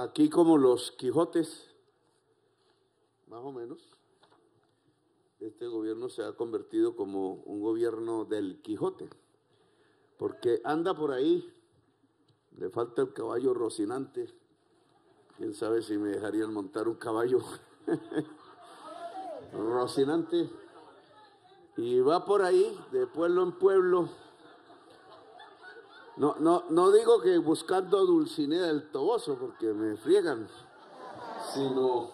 Aquí como los Quijotes, más o menos, este gobierno se ha convertido como un gobierno del Quijote, porque anda por ahí, le falta el caballo Rocinante, quién sabe si me dejarían montar un caballo Rocinante, y va por ahí de pueblo en pueblo. No digo que buscando Dulcinea del Toboso, porque me friegan, sino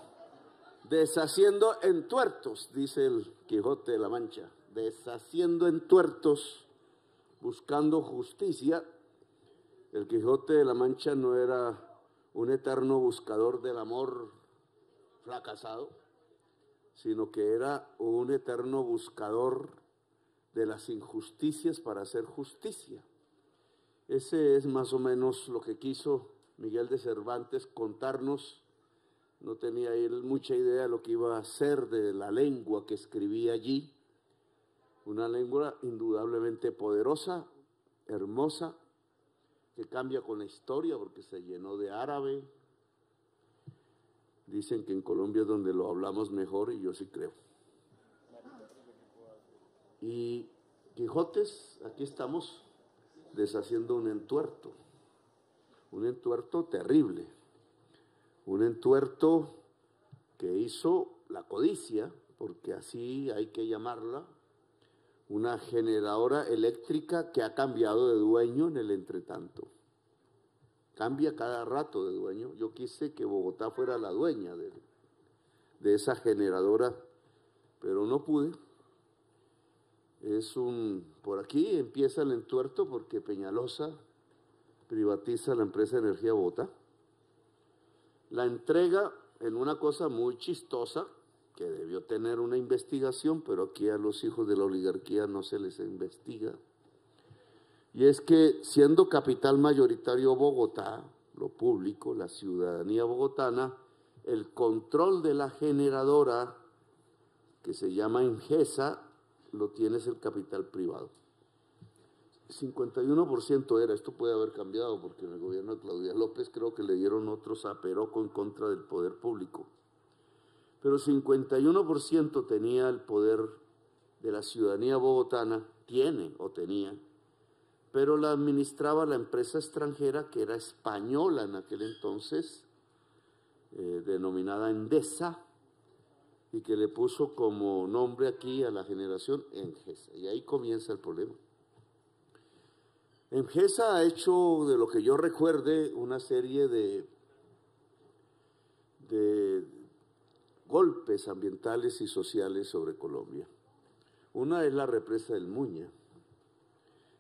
deshaciendo entuertos, dice el Quijote de la Mancha, deshaciendo entuertos, buscando justicia. El Quijote de la Mancha no era un eterno buscador del amor fracasado, sino que era un eterno buscador de las injusticias para hacer justicia. Ese es más o menos lo que quiso Miguel de Cervantes contarnos. No tenía él mucha idea de lo que iba a hacer de la lengua que escribía allí. Una lengua indudablemente poderosa, hermosa, que cambia con la historia porque se llenó de árabe. Dicen que en Colombia es donde lo hablamos mejor y yo sí creo. Y Quijotes, aquí estamos deshaciendo un entuerto terrible, un entuerto que hizo la codicia, porque así hay que llamarla, una generadora eléctrica que ha cambiado de dueño en el entretanto. Cambia cada rato de dueño. Yo quise que Bogotá fuera la dueña de esa generadora, pero no pude. Por aquí empieza el entuerto porque Peñalosa privatiza la empresa de energía Bogotá. La entrega en una cosa muy chistosa, que debió tener una investigación, pero aquí a los hijos de la oligarquía no se les investiga. Y es que siendo capital mayoritario Bogotá, lo público, la ciudadanía bogotana, el control de la generadora, que se llama Engesa, lo tiene el capital privado. 51% era, esto puede haber cambiado porque en el gobierno de Claudia López creo que le dieron otro zaperoco en contra del poder público. Pero 51% tenía el poder de la ciudadanía bogotana, tiene o tenía, pero la administraba la empresa extranjera que era española en aquel entonces, denominada Endesa, y que le puso como nombre aquí a la generación Engesa, y ahí comienza el problema. Engesa ha hecho, de lo que yo recuerde, una serie de golpes ambientales y sociales sobre Colombia. Una es la represa del Muña.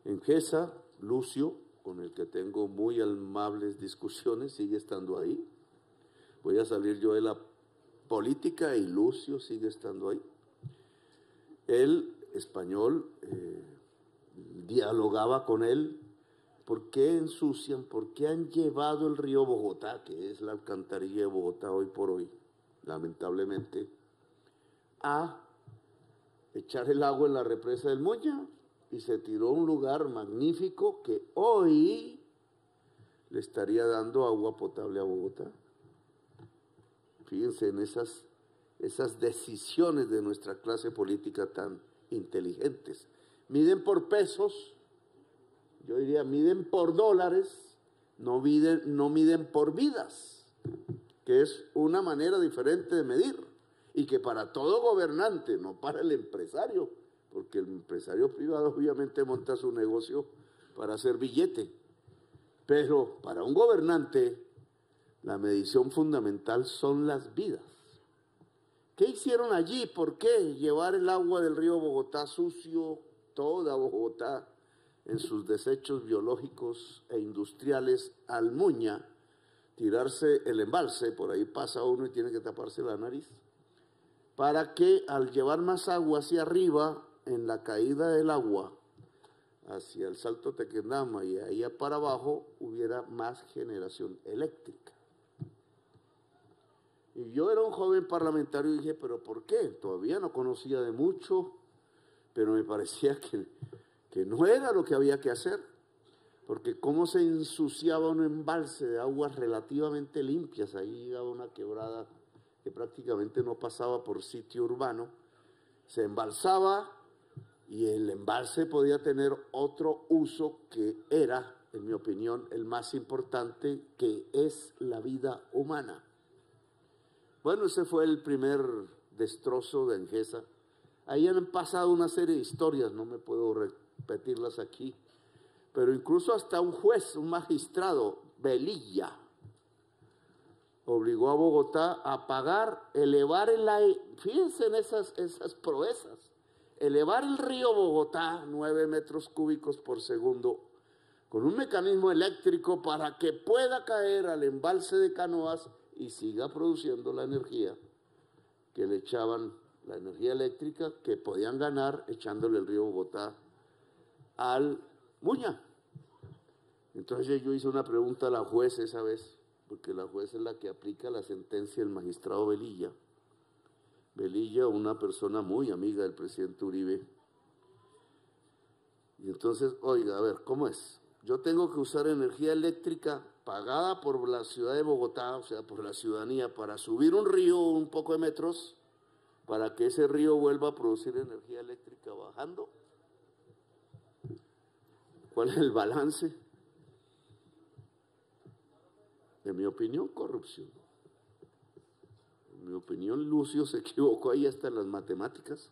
Engesa, Lucio, con el que tengo muy amables discusiones, sigue estando ahí. Voy a salir yo de la política y Lucio sigue estando ahí. Él, español, dialogaba con él. ¿Por qué ensucian? ¿Por qué han llevado el río Bogotá, que es la alcantarilla de Bogotá hoy por hoy, lamentablemente, a echar el agua en la represa del Muña? Y se tiró a un lugar magnífico que hoy le estaría dando agua potable a Bogotá. Fíjense en esas decisiones de nuestra clase política tan inteligentes. Miden por pesos, yo diría miden por dólares, no miden por vidas, que es una manera diferente de medir, y que para todo gobernante, no para el empresario, porque el empresario privado obviamente monta su negocio para hacer billete, pero para un gobernante la medición fundamental son las vidas. ¿Qué hicieron allí? ¿Por qué llevar el agua del río Bogotá sucio, toda Bogotá, en sus desechos biológicos e industriales al Muña, tirarse el embalse, por ahí pasa uno y tiene que taparse la nariz, para que al llevar más agua hacia arriba, en la caída del agua, hacia el Salto Tequendama y ahí para abajo, hubiera más generación eléctrica? Y yo era un joven parlamentario y dije, ¿pero por qué? Todavía no conocía de mucho, pero me parecía que no era lo que había que hacer. porque cómo se ensuciaba un embalse de aguas relativamente limpias, ahí llegaba una quebrada que prácticamente no pasaba por sitio urbano, se embalsaba y el embalse podía tener otro uso que era, en mi opinión, el más importante, que es la vida humana. Bueno, ese fue el primer destrozo de Engesa. Ahí han pasado una serie de historias, no me puedo repetirlas aquí, pero incluso hasta un juez, un magistrado, Velilla, obligó a Bogotá a pagar, elevar fíjense en esas proezas, elevar el río Bogotá 9 metros cúbicos por segundo con un mecanismo eléctrico para que pueda caer al embalse de Canoas y siga produciendo la energía que le echaban, la energía eléctrica que podían ganar echándole el río Bogotá al Muña. Entonces yo hice una pregunta a la juez esa vez, porque la juez es la que aplica la sentencia del magistrado Velilla. Velilla, una persona muy amiga del presidente Uribe. Y entonces, oiga, a ver, ¿cómo es? Yo tengo que usar energía eléctrica pagada por la ciudad de Bogotá, o sea, por la ciudadanía, para subir un río un poco de metros, para que ese río vuelva a producir energía eléctrica bajando. ¿Cuál es el balance? En mi opinión, corrupción. En mi opinión, Lucio se equivocó ahí hasta en las matemáticas.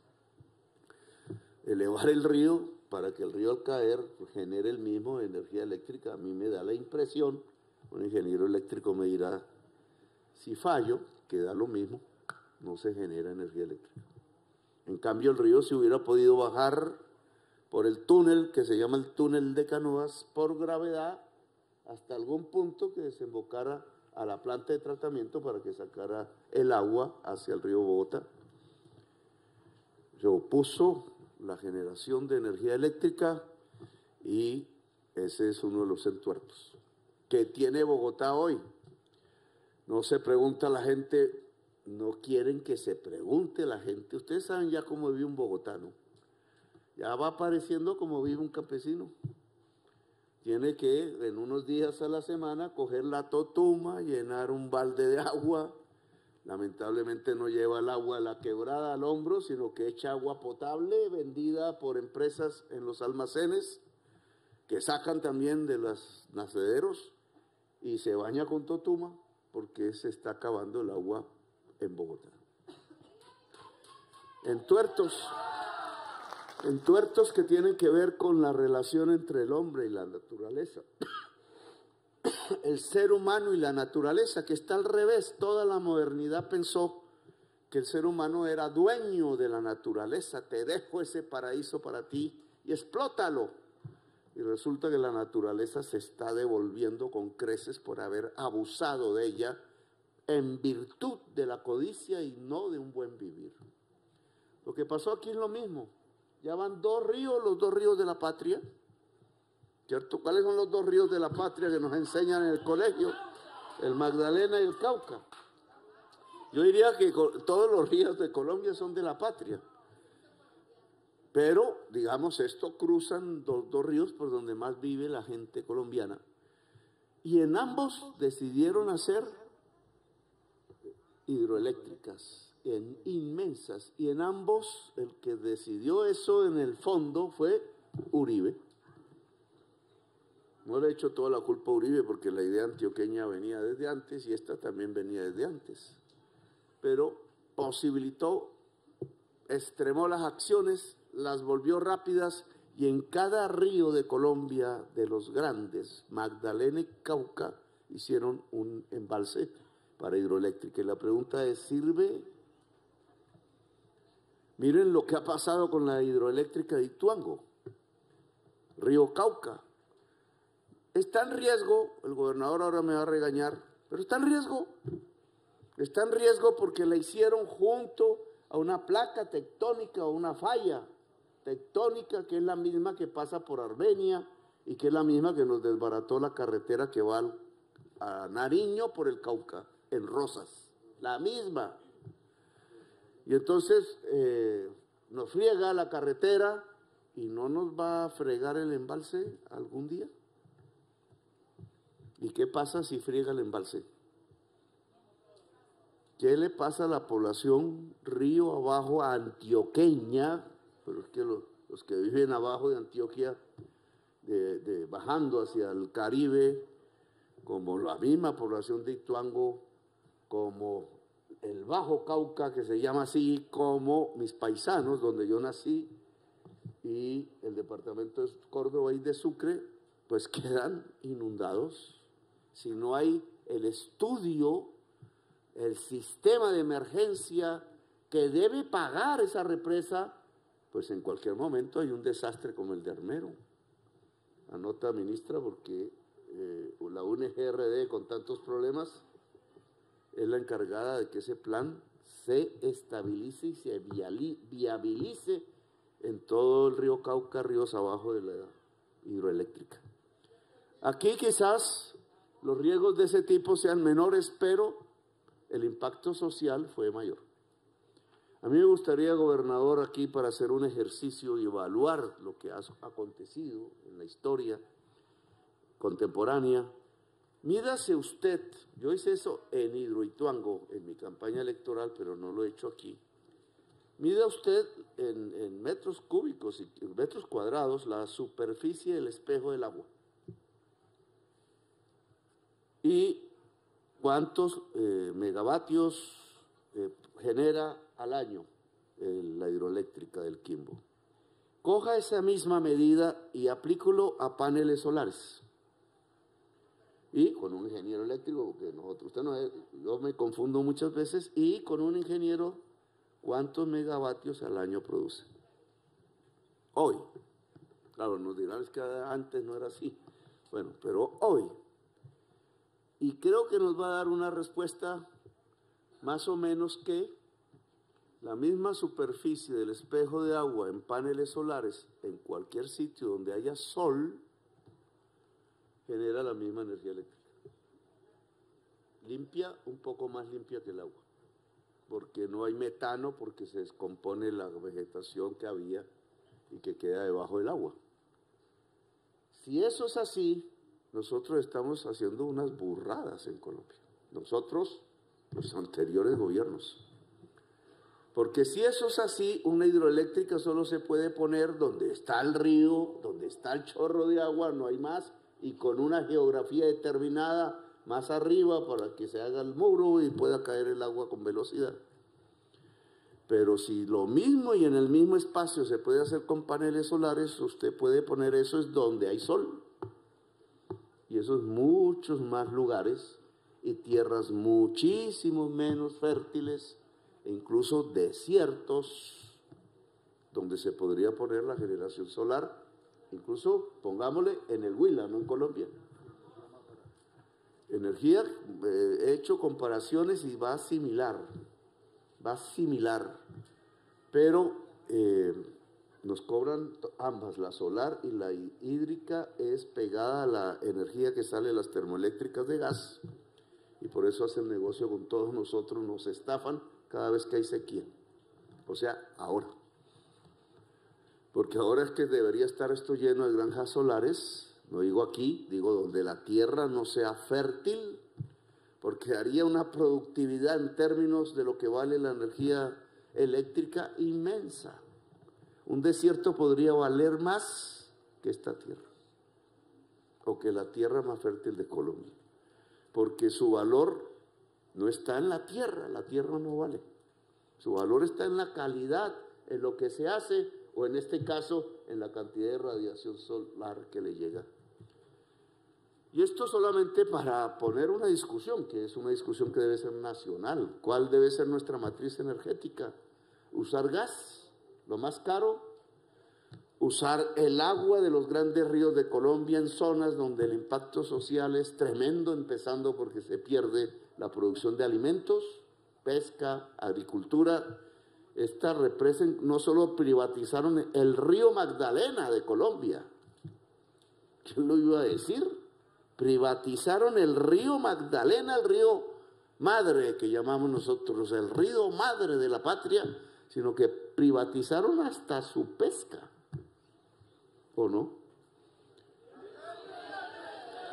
Elevar el río para que el río al caer genere el mismo energía eléctrica. A mí me da la impresión, un ingeniero eléctrico me dirá, si fallo, que da lo mismo, no se genera energía eléctrica. En cambio, el río se hubiera podido bajar por el túnel, que se llama el túnel de Canoas, por gravedad, hasta algún punto que desembocara a la planta de tratamiento para que sacara el agua hacia el río Bogotá. Se opuso la generación de energía eléctrica y ese es uno de los entuertos que tiene Bogotá hoy. No se pregunta la gente, no quieren que se pregunte la gente. Ustedes saben ya cómo vive un bogotano, ya va apareciendo como vive un campesino. Tiene que en unos días a la semana coger la totuma, llenar un balde de agua. Lamentablemente no lleva el agua a la quebrada al hombro, sino que echa agua potable vendida por empresas en los almacenes que sacan también de los nacederos y se baña con totuma porque se está acabando el agua en Bogotá. Entuertos que tienen que ver con la relación entre el hombre y la naturaleza. El ser humano y la naturaleza, que está al revés. Toda la modernidad pensó que el ser humano era dueño de la naturaleza. Te dejo ese paraíso para ti y explótalo. Y resulta que la naturaleza se está devolviendo con creces por haber abusado de ella en virtud de la codicia y no de un buen vivir. Lo que pasó aquí es lo mismo. Ya van 2 ríos, los 2 ríos de la patria, ¿cierto? ¿Cuáles son los 2 ríos de la patria que nos enseñan en el colegio? El Magdalena y el Cauca. Yo diría que todos los ríos de Colombia son de la patria. Pero, digamos, esto cruzan 2 ríos por donde más vive la gente colombiana. Y en ambos decidieron hacer hidroeléctricas inmensas, y en ambos el que decidió eso en el fondo fue Uribe. No le he hecho toda la culpa a Uribe porque la idea antioqueña venía desde antes y esta también venía desde antes, pero posibilitó, extremó las acciones, las volvió rápidas y en cada río de Colombia de los grandes, Magdalena y Cauca, hicieron un embalse para hidroeléctrica. Y la pregunta es, ¿sirve? Miren lo que ha pasado con la hidroeléctrica de Ituango, Río Cauca. Está en riesgo, el gobernador ahora me va a regañar, pero está en riesgo. Está en riesgo porque la hicieron junto a una placa tectónica o una falla tectónica que es la misma que pasa por Armenia y que es la misma que nos desbarató la carretera que va a Nariño por el Cauca, en Rosas, la misma. Y entonces nos friega la carretera y no nos va a fregar el embalse algún día. ¿Y qué pasa si friega el embalse? ¿Qué le pasa a la población río abajo antioqueña? Pero es que los que viven abajo de Antioquia, bajando hacia el Caribe, como la misma población de Ituango, como el Bajo Cauca, que se llama así, como mis paisanos, donde yo nací, y el departamento de Córdoba y de Sucre, pues quedan inundados. Si no hay el estudio, el sistema de emergencia que debe pagar esa represa, pues en cualquier momento hay un desastre como el de Armero. Anota, ministra, porque la UNGRD, con tantos problemas, es la encargada de que ese plan se estabilice y se viabilice en todo el río Cauca, ríos abajo de la hidroeléctrica. Aquí quizás los riesgos de ese tipo sean menores, pero el impacto social fue mayor. A mí me gustaría, gobernador, aquí para hacer un ejercicio y evaluar lo que ha acontecido en la historia contemporánea. Mídase usted, yo hice eso en Hidroituango, en mi campaña electoral, pero no lo he hecho aquí. Mida usted en metros cúbicos y en metros cuadrados la superficie del espejo del agua. Y cuántos megavatios genera al año la hidroeléctrica del Quimbo. Coja esa misma medida y aplícalo a paneles solares. Y con un ingeniero eléctrico, porque usted no es, yo me confundo muchas veces, y con un ingeniero, ¿cuántos megavatios al año produce? Hoy. Claro, nos dirán es que antes no era así. Bueno, pero hoy. Y creo que nos va a dar una respuesta más o menos que la misma superficie del espejo de agua en paneles solares, en cualquier sitio donde haya sol, genera la misma energía eléctrica. Limpia, un poco más limpia que el agua, porque no hay metano, porque se descompone la vegetación que había y que queda debajo del agua. Si eso es así, nosotros estamos haciendo unas burradas en Colombia. Nosotros, los anteriores gobiernos. Porque si eso es así, una hidroeléctrica solo se puede poner donde está el río, donde está el chorro de agua, no hay más, y con una geografía determinada más arriba para que se haga el muro y pueda caer el agua con velocidad. Pero si lo mismo y en el mismo espacio se puede hacer con paneles solares, usted puede poner eso es donde hay sol. Y esos muchos más lugares y tierras muchísimo menos fértiles, e incluso desiertos, donde se podría poner la generación solar, incluso pongámosle en el Huila, no en Colombia. Energía, he hecho comparaciones y va similar, pero nos cobran ambas, la solar y la hídrica es pegada a la energía que sale de las termoeléctricas de gas, y por eso hacen negocio con todos nosotros, nos estafan cada vez que hay sequía, o sea, ahora. Porque ahora es que debería estar esto lleno de granjas solares, no digo aquí, digo donde la tierra no sea fértil, porque haría una productividad en términos de lo que vale la energía eléctrica inmensa. Un desierto podría valer más que esta tierra, o que la tierra más fértil de Colombia, porque su valor no está en la tierra no vale. Su valor está en la calidad, en lo que se hace, o en este caso, en la cantidad de radiación solar que le llega. Y esto solamente para poner una discusión, que es una discusión que debe ser nacional. ¿Cuál debe ser nuestra matriz energética? ¿Usar gas, lo más caro? ¿Usar el agua de los grandes ríos de Colombia en zonas donde el impacto social es tremendo, empezando porque se pierde la producción de alimentos, pesca, agricultura? Esta represa no solo privatizaron el río Magdalena de Colombia, ¿quién lo iba a decir? Privatizaron el río Magdalena, el río madre que llamamos nosotros, el río madre de la patria, sino que privatizaron hasta su pesca, ¿o no?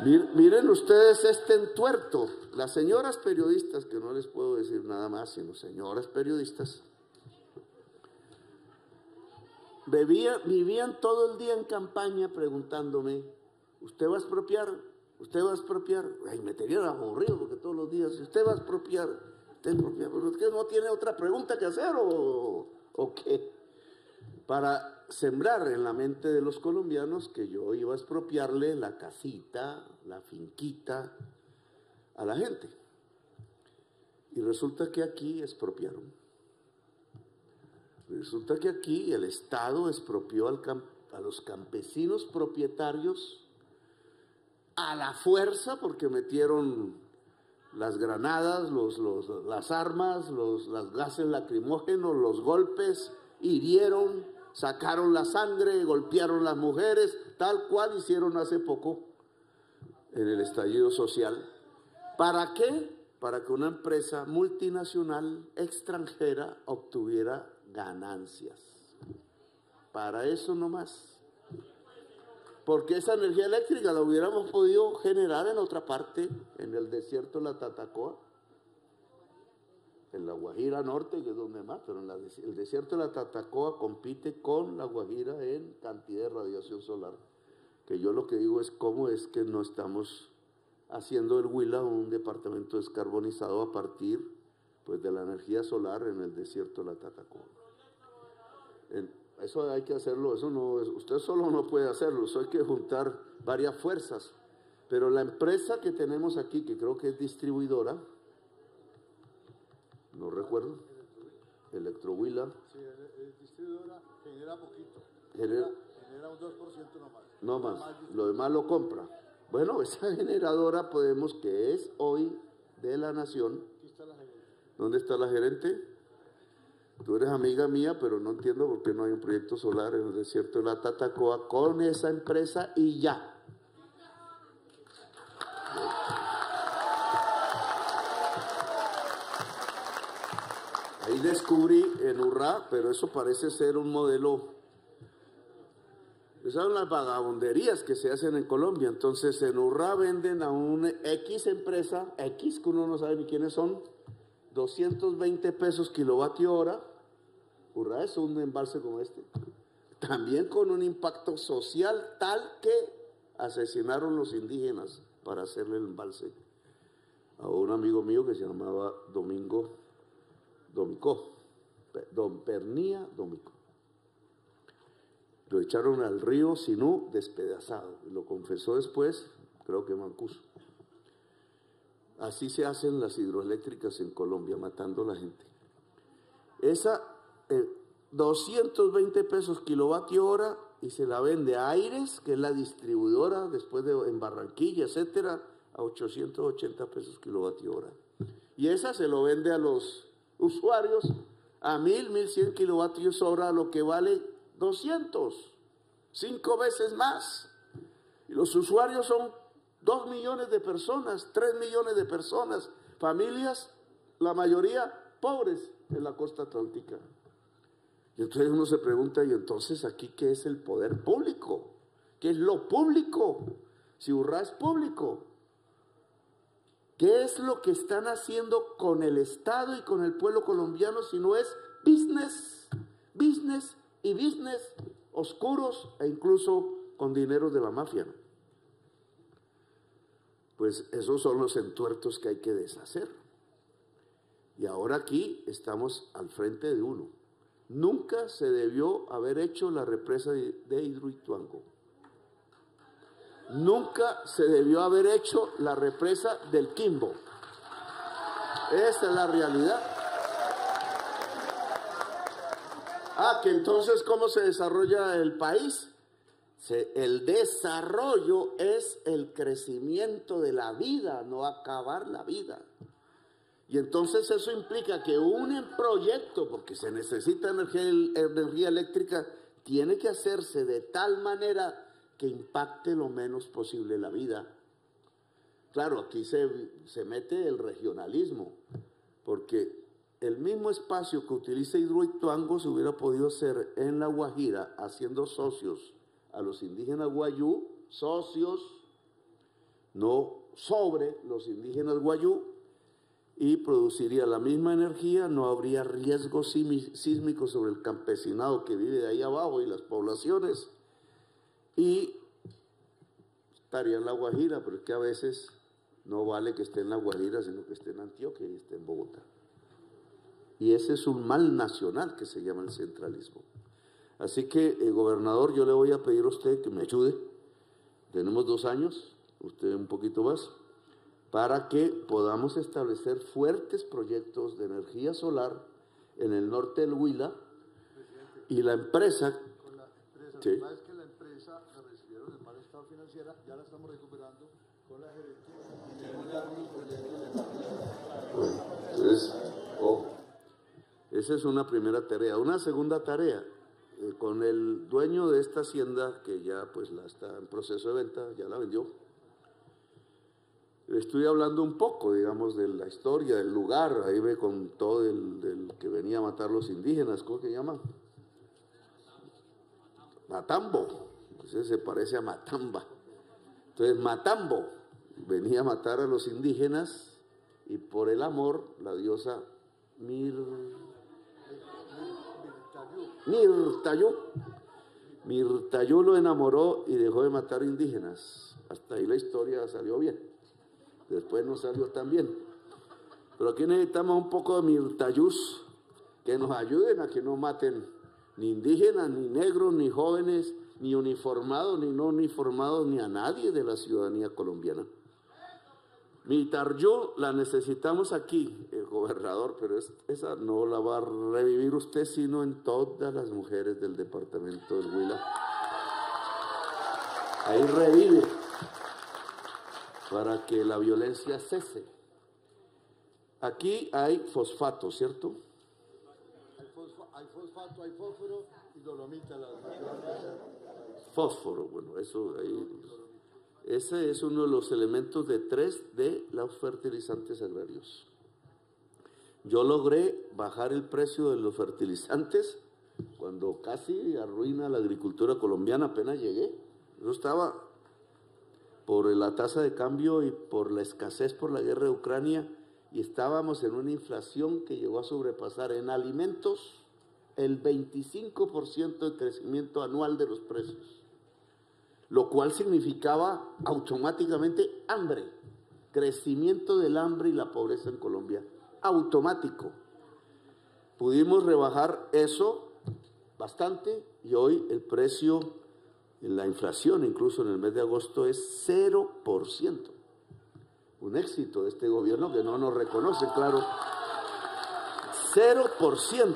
Miren ustedes este entuerto. Las señoras periodistas, que no les puedo decir nada más, sino señoras periodistas, vivían todo el día en campaña preguntándome, ¿usted va a expropiar? ¿Usted va a expropiar? Ay, me tenían aburrido porque todos los días, ¿usted va a expropiar? ¿Usted expropia? ¿Pero es que no tiene otra pregunta que hacer o qué? Para sembrar en la mente de los colombianos que yo iba a expropiarle la casita, la finquita a la gente. Y resulta que aquí expropiaron. Resulta que aquí el Estado expropió a los campesinos propietarios a la fuerza, porque metieron las granadas, las armas, los gases lacrimógenos, los golpes, hirieron, sacaron la sangre, golpearon las mujeres, tal cual hicieron hace poco en el estallido social. ¿Para qué? Para que una empresa multinacional extranjera obtuviera ganancias. Para eso nomás. Porque esa energía eléctrica la hubiéramos podido generar en otra parte, en el desierto de la Tatacoa, en la Guajira Norte, que es donde más, pero el desierto de la Tatacoa compite con la Guajira en cantidad de radiación solar. Que yo lo que digo es cómo es que no estamos haciendo el Huila un departamento descarbonizado a partir pues, de la energía solar en el desierto de la Tatacoa. Eso hay que hacerlo, eso no, usted solo no puede hacerlo, eso hay que juntar varias fuerzas. Pero la empresa que tenemos aquí, que creo que es distribuidora, no recuerdo, Electrohuila. Sí, es distribuidora, genera poquito, genera un 2% nomás. No más, lo demás lo compra. Bueno, esa generadora Podemos, que es hoy de la Nación. Aquí está la gerente. ¿Dónde está la gerente? Tú eres amiga mía, pero no entiendo por qué no hay un proyecto solar en el desierto de la Tatacoa con esa empresa y ya. Ahí descubrí en Urrá, pero eso parece ser un modelo. Esas son las vagabunderías que se hacen en Colombia. Entonces en Urrá venden a una X empresa, X que uno no sabe ni quiénes son, 220 pesos kilovatio hora. Urrá es un embalse como este. También con un impacto social tal que asesinaron los indígenas para hacerle el embalse a un amigo mío que se llamaba Domingo Domicó, Don Pernía Domicó. Lo echaron al río Sinú despedazado. Lo confesó después, creo que Mancuso. Así se hacen las hidroeléctricas en Colombia, matando a la gente. Esa 220 pesos kilovatio hora y se la vende a Aires, que es la distribuidora, después en Barranquilla, etcétera, a 880 pesos kilovatio hora. Y esa se lo vende a los usuarios a 1.100 kilovatios hora, lo que vale 200, 5 veces más. Y los usuarios son 2 millones de personas, 3 millones de personas, familias, la mayoría pobres en la costa atlántica. Y entonces uno se pregunta, ¿y entonces aquí qué es el poder público? ¿Qué es lo público? Si Urrá es público, ¿qué es lo que están haciendo con el Estado y con el pueblo colombiano si no es business, business y business oscuros e incluso con dinero de la mafia? Pues esos son los entuertos que hay que deshacer. Y ahora aquí estamos al frente de uno. Nunca se debió haber hecho la represa de Hidroituango. Nunca se debió haber hecho la represa del Quimbo. Esa es la realidad. Que entonces, ¿cómo se desarrolla el país? El desarrollo es el crecimiento de la vida, no acabar la vida. Y entonces eso implica que un proyecto, porque se necesita energía eléctrica, tiene que hacerse de tal manera que impacte lo menos posible la vida. Claro, aquí se mete el regionalismo, porque el mismo espacio que utiliza Hidroituango se hubiera podido hacer en La Guajira, haciendo socios a los indígenas guayú, socios, no sobre los indígenas guayú, y produciría la misma energía, no habría riesgo sísmico sobre el campesinado que vive de ahí abajo y las poblaciones, y estaría en La Guajira, pero es que a veces no vale que esté en La Guajira, sino que esté en Antioquia y esté en Bogotá. Y ese es un mal nacional que se llama el centralismo. Así que, gobernador, yo le voy a pedir a usted que me ayude. Tenemos 2 años, usted un poquito más, para que podamos establecer fuertes proyectos de energía solar en el norte del Huila. Y la empresa... Con la empresa, sí. lo que pasa es que la empresa la recibieron en mal estado financiera, ya la estamos recuperando con la gerente y tenemos ya algunos proyectos de energía. Bueno, entonces, esa es una primera tarea. Una segunda tarea, con el dueño de esta hacienda, que ya pues la está en proceso de venta, ya la vendió. Estoy hablando un poco, digamos, de la historia, del lugar. Ahí ve con todo del que venía a matar los indígenas, ¿cómo se llama? Matambo. Entonces se parece a Matamba. Entonces Matambo venía a matar a los indígenas y por el amor la diosa Mirtayú lo enamoró y dejó de matar indígenas. Hasta ahí la historia salió bien. Después no salió tan bien. Pero aquí necesitamos un poco de Mirtayús que nos ayuden a que no maten ni indígenas, ni negros, ni jóvenes, ni uniformados, ni no uniformados, ni a nadie de la ciudadanía colombiana. Mirtayú la necesitamos aquí, el gobernador, pero esa no la va a revivir usted, sino en todas las mujeres del departamento del Huila. Ahí revive, para que la violencia cese. Aquí hay fosfato, ¿cierto? Hay fosfato, hay fósforo y dolomita. Fósforo, bueno, eso ahí. Ese es uno de los elementos de 3 de los fertilizantes agrarios. Yo logré bajar el precio de los fertilizantes cuando casi arruina la agricultura colombiana, apenas llegué. Yo estaba por la tasa de cambio y por la escasez por la guerra de Ucrania, y estábamos en una inflación que llegó a sobrepasar en alimentos el 25% de crecimiento anual de los precios, lo cual significaba automáticamente hambre, crecimiento del hambre y la pobreza en Colombia, automático. Pudimos rebajar eso bastante y hoy el precio, la inflación incluso en el mes de agosto es 0%. Un éxito de este gobierno que no nos reconoce, claro. 0%.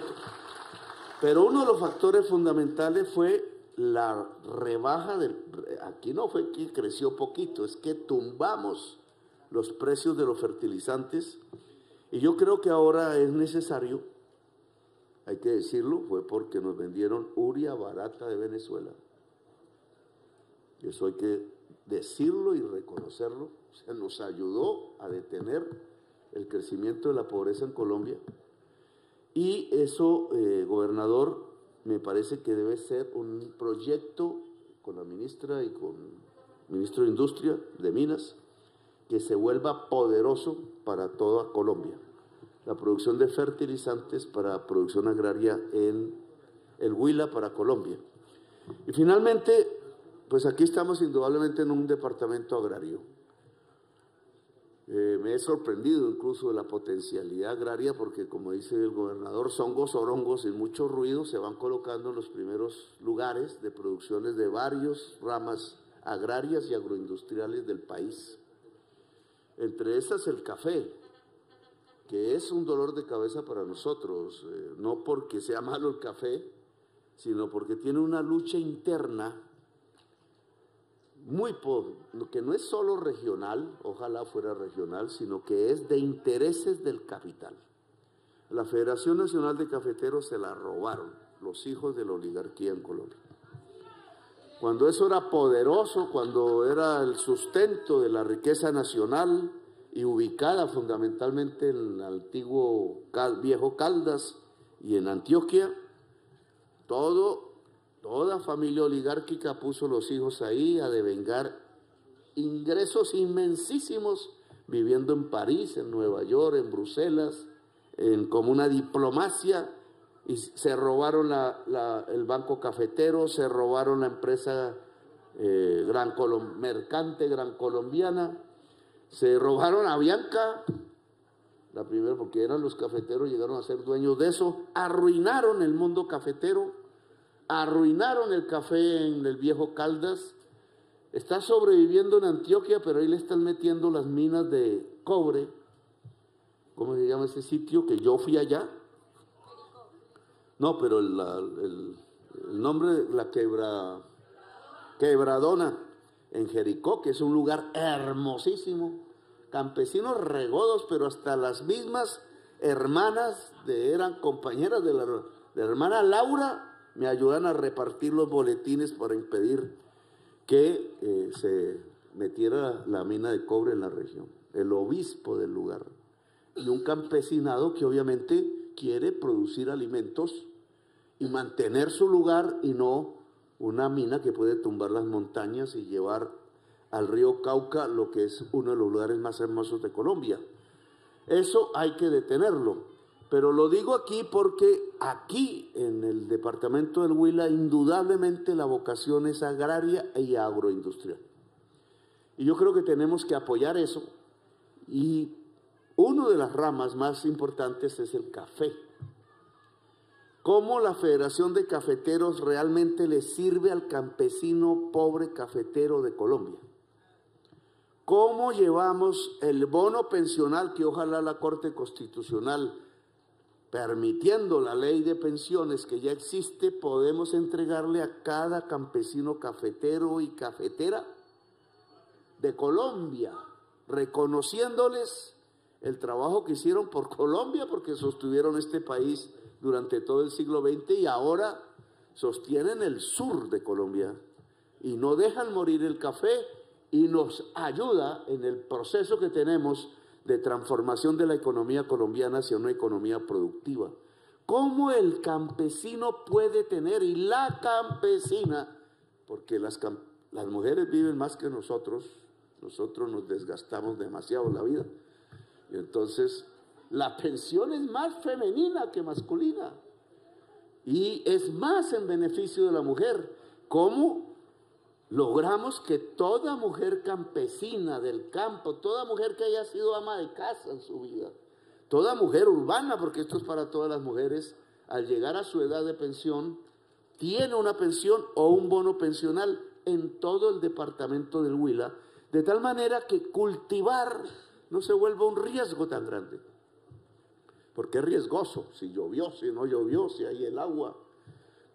Pero uno de los factores fundamentales fue la rebaja aquí no fue que creció poquito, es que tumbamos los precios de los fertilizantes, y yo creo que ahora es necesario, hay que decirlo, fue porque nos vendieron urea barata de Venezuela. Eso hay que decirlo y reconocerlo. O sea, nos ayudó a detener el crecimiento de la pobreza en Colombia. Y eso, gobernador, me parece que debe ser un proyecto con la ministra y con el ministro de Industria, de Minas, que se vuelva poderoso para toda Colombia. La producción de fertilizantes para producción agraria en el Huila para Colombia. Y finalmente, pues aquí estamos indudablemente en un departamento agrario. Me he sorprendido incluso de la potencialidad agraria porque, como dice el gobernador, hongos, orongos sin mucho ruido se van colocando en los primeros lugares de producciones de varias ramas agrarias y agroindustriales del país. Entre esas el café, que es un dolor de cabeza para nosotros, no porque sea malo el café, sino porque tiene una lucha interna que no es solo regional, ojalá fuera regional, sino que es de intereses del capital. La Federación Nacional de Cafeteros se la robaron los hijos de la oligarquía en Colombia. Cuando eso era poderoso, cuando era el sustento de la riqueza nacional y ubicada fundamentalmente en el antiguo viejo Caldas y en Antioquia, toda familia oligárquica puso los hijos ahí a devengar ingresos inmensísimos viviendo en París, en Nueva York, en Bruselas, como una diplomacia, y se robaron el banco cafetero, se robaron la empresa mercante Gran Colombiana, se robaron a Bianca, la primera, porque eran los cafeteros, llegaron a ser dueños de eso, arruinaron el mundo cafetero, arruinaron el café en el viejo Caldas. Está sobreviviendo en Antioquia, pero ahí le están metiendo las minas de cobre. ¿Cómo se llama ese sitio? Que yo fui allá. No, pero el nombre, la Quebradona, en Jericó, que es un lugar hermosísimo. Campesinos regodos, pero hasta las mismas hermanas, eran compañeras de la hermana Laura, me ayudan a repartir los boletines para impedir que se metiera la mina de cobre en la región. El obispo del lugar. Y un campesinado que obviamente quiere producir alimentos y mantener su lugar, y no una mina que puede tumbar las montañas y llevar al río Cauca, lo que es uno de los lugares más hermosos de Colombia. Eso hay que detenerlo. Pero lo digo aquí porque aquí en el departamento del Huila indudablemente la vocación es agraria y agroindustrial. Y yo creo que tenemos que apoyar eso. Y una de las ramas más importantes es el café. ¿Cómo la Federación de Cafeteros realmente le sirve al campesino pobre cafetero de Colombia? ¿Cómo llevamos el bono pensional que ojalá la Corte Constitucional, permitiendo la ley de pensiones que ya existe, podemos entregarle a cada campesino cafetero y cafetera de Colombia, reconociéndoles el trabajo que hicieron por Colombia, porque sostuvieron este país durante todo el siglo XX y ahora sostienen el sur de Colombia y no dejan morir el café y nos ayuda en el proceso que tenemos de transformación de la economía colombiana hacia una economía productiva. ¿Cómo el campesino puede tener, y la campesina, porque las mujeres viven más que nosotros nos desgastamos demasiado la vida, y entonces la pensión es más femenina que masculina, y es más en beneficio de la mujer? ¿Cómo logramos que toda mujer campesina del campo, toda mujer que haya sido ama de casa en su vida, toda mujer urbana, porque esto es para todas las mujeres, al llegar a su edad de pensión, tiene una pensión o un bono pensional en todo el departamento del Huila, de tal manera que cultivar no se vuelva un riesgo tan grande? Porque es riesgoso, si llovió, si no llovió, si hay el agua.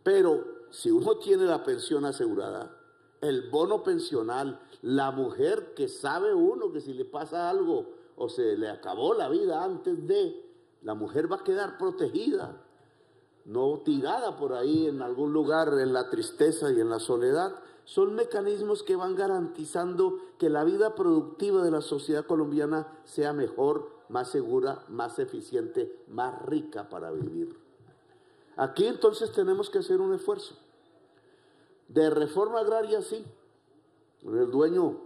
Pero si uno tiene la pensión asegurada, el bono pensional, la mujer que sabe uno que si le pasa algo o se le acabó la vida antes de, la mujer va a quedar protegida, no tirada por ahí en algún lugar en la tristeza y en la soledad. Son mecanismos que van garantizando que la vida productiva de la sociedad colombiana sea mejor, más segura, más eficiente, más rica para vivir. Aquí entonces tenemos que hacer un esfuerzo. De reforma agraria, sí. El dueño,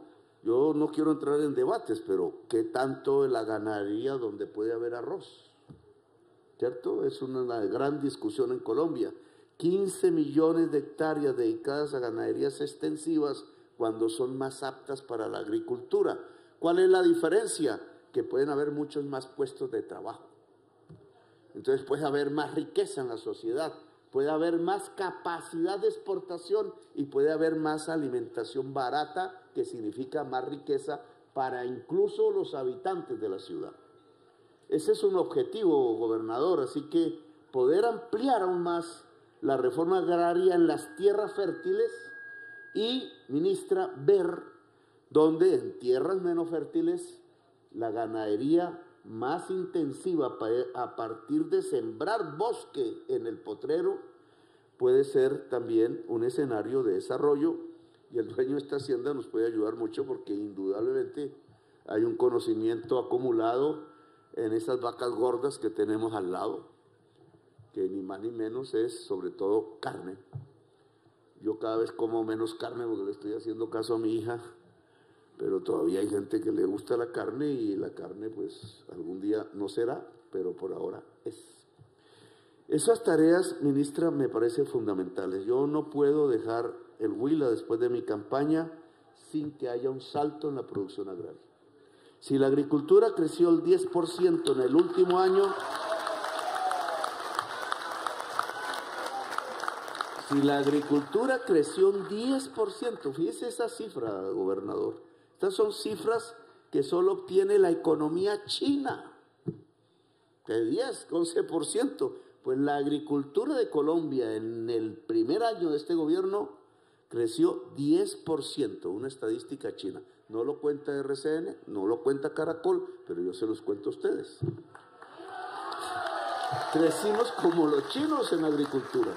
yo no quiero entrar en debates, pero ¿qué tanto en la ganadería donde puede haber arroz? ¿Cierto? Es una gran discusión en Colombia. 15 millones de hectáreas dedicadas a ganaderías extensivas cuando son más aptas para la agricultura. ¿Cuál es la diferencia? Que pueden haber muchos más puestos de trabajo. Entonces puede haber más riqueza en la sociedad, puede haber más capacidad de exportación y puede haber más alimentación barata, que significa más riqueza para incluso los habitantes de la ciudad. Ese es un objetivo, gobernador, así que poder ampliar aún más la reforma agraria en las tierras fértiles y, ministra, ver dónde en tierras menos fértiles la ganadería más intensiva a partir de sembrar bosque en el potrero puede ser también un escenario de desarrollo, y el dueño de esta hacienda nos puede ayudar mucho porque indudablemente hay un conocimiento acumulado en esas vacas gordas que tenemos al lado, que ni más ni menos es sobre todo carne. Yo cada vez como menos carne porque le estoy haciendo caso a mi hija, pero todavía hay gente que le gusta la carne y la carne pues algún día no será, pero por ahora es. Esas tareas, ministra, me parecen fundamentales. Yo no puedo dejar el Huila después de mi campaña sin que haya un salto en la producción agraria. Si la agricultura creció el 10% en el último año, si la agricultura creció un 10%, fíjese esa cifra, gobernador. Estas son cifras que solo obtiene la economía china, de 10, 11%. Pues la agricultura de Colombia en el primer año de este gobierno creció 10%, una estadística china. No lo cuenta RCN, no lo cuenta Caracol, pero yo se los cuento a ustedes. Crecimos como los chinos en agricultura.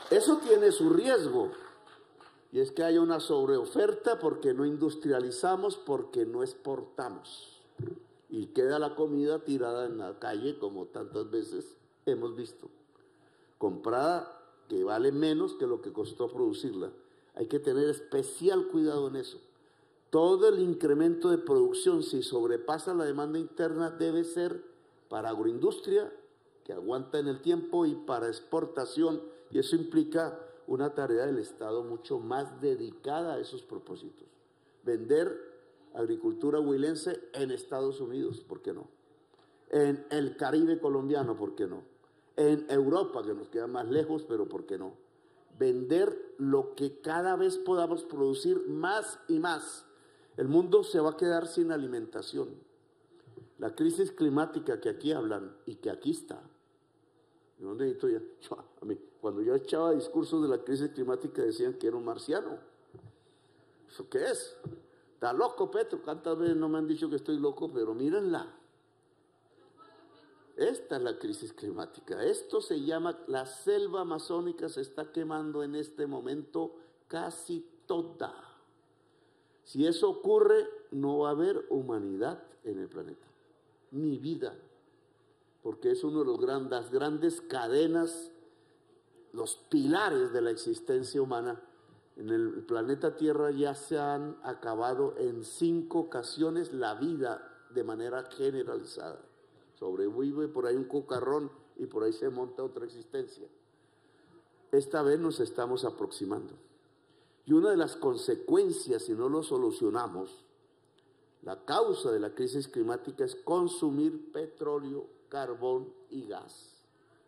Eso tiene su riesgo, y es que haya una sobreoferta porque no industrializamos, porque no exportamos. Y queda la comida tirada en la calle, como tantas veces hemos visto, comprada que vale menos que lo que costó producirla. Hay que tener especial cuidado en eso. Todo el incremento de producción, si sobrepasa la demanda interna, debe ser para agroindustria, que aguanta en el tiempo, y para exportación, y eso implica una tarea del Estado mucho más dedicada a esos propósitos. Vender agricultura huilense en Estados Unidos, ¿por qué no? En el Caribe colombiano, ¿por qué no? En Europa, que nos queda más lejos, pero ¿por qué no? Vender lo que cada vez podamos producir más y más. El mundo se va a quedar sin alimentación. La crisis climática que aquí hablan y que aquí está. Yo necesito ya, a mí, cuando yo echaba discursos de la crisis climática decían que era un marciano. ¿Eso qué es? Está loco, Petro. ¿Cuántas veces no me han dicho que estoy loco? Pero mírenla. Esta es la crisis climática. Esto se llama, la selva amazónica se está quemando en este momento casi toda. Si eso ocurre, no va a haber humanidad en el planeta, ni vida, porque es uno de las grandes cadenas, los pilares de la existencia humana. En el planeta Tierra ya se han acabado en 5 ocasiones la vida de manera generalizada. Sobrevive por ahí un cucarrón y por ahí se monta otra existencia. Esta vez nos estamos aproximando. Y una de las consecuencias, si no lo solucionamos, la causa de la crisis climática es consumir petróleo, carbón y gas,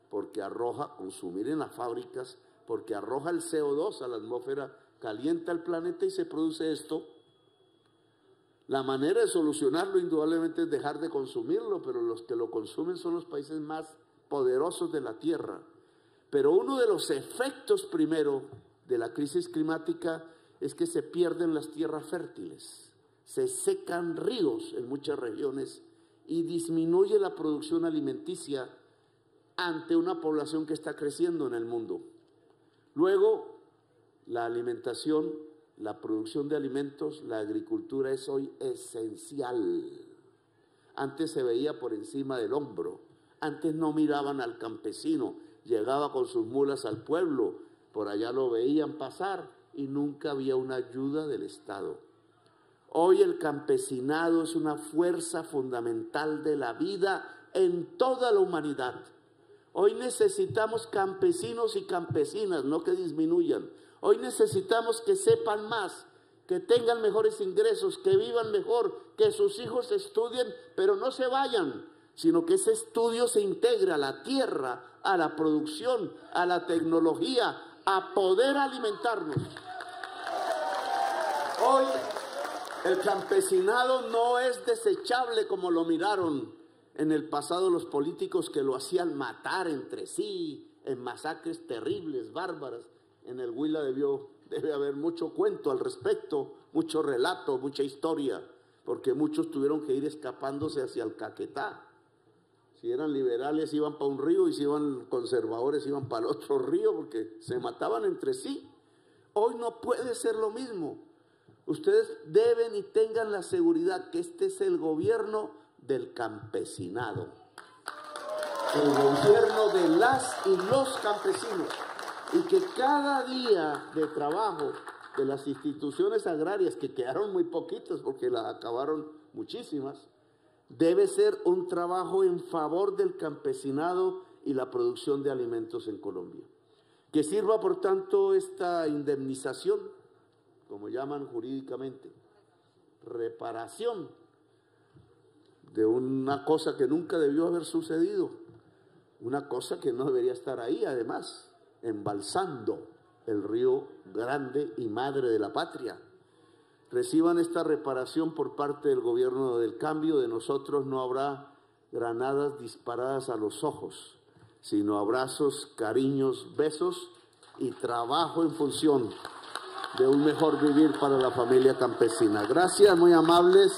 porque arroja, consumir en las fábricas, porque arroja el CO2 a la atmósfera, calienta el planeta y se produce esto. La manera de solucionarlo indudablemente es dejar de consumirlo, pero los que lo consumen son los países más poderosos de la Tierra. Pero uno de los efectos primero de la crisis climática es que se pierden las tierras fértiles, se secan ríos en muchas regiones y disminuye la producción alimenticia ante una población que está creciendo en el mundo. Luego, la alimentación, la producción de alimentos, la agricultura es hoy esencial. Antes se veía por encima del hombro, antes no miraban al campesino, llegaba con sus mulas al pueblo, por allá lo veían pasar y nunca había una ayuda del Estado. Hoy el campesinado es una fuerza fundamental de la vida en toda la humanidad. Hoy necesitamos campesinos y campesinas, no que disminuyan. Hoy necesitamos que sepan más, que tengan mejores ingresos, que vivan mejor, que sus hijos estudien, pero no se vayan, sino que ese estudio se integre a la tierra, a la producción, a la tecnología, a poder alimentarnos. Hoy el campesinado no es desechable como lo miraron en el pasado los políticos, que lo hacían matar entre sí en masacres terribles, bárbaras. En el Huila debe haber mucho cuento al respecto, mucho relato, mucha historia, porque muchos tuvieron que ir escapándose hacia el Caquetá. Si eran liberales iban para un río y si iban conservadores iban para el otro río, porque se mataban entre sí. Hoy no puede ser lo mismo. Ustedes deben y tengan la seguridad que este es el gobierno del campesinado, el gobierno de las y los campesinos, y que cada día de trabajo de las instituciones agrarias, que quedaron muy poquitas porque las acabaron muchísimas, debe ser un trabajo en favor del campesinado y la producción de alimentos en Colombia. Que sirva, por tanto, esta indemnización, como llaman jurídicamente, reparación de una cosa que nunca debió haber sucedido, una cosa que no debería estar ahí, además, embalsando el río grande y madre de la patria. Reciban esta reparación por parte del gobierno del cambio. De nosotros no habrá granadas disparadas a los ojos, sino abrazos, cariños, besos y trabajo en función de un mejor vivir para la familia campesina. Gracias, muy amables,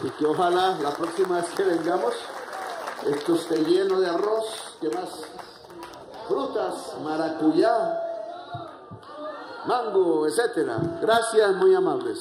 y que ojalá la próxima vez que vengamos esto esté lleno de arroz, ¿qué más? Frutas, maracuyá, mango, etcétera. Gracias, muy amables.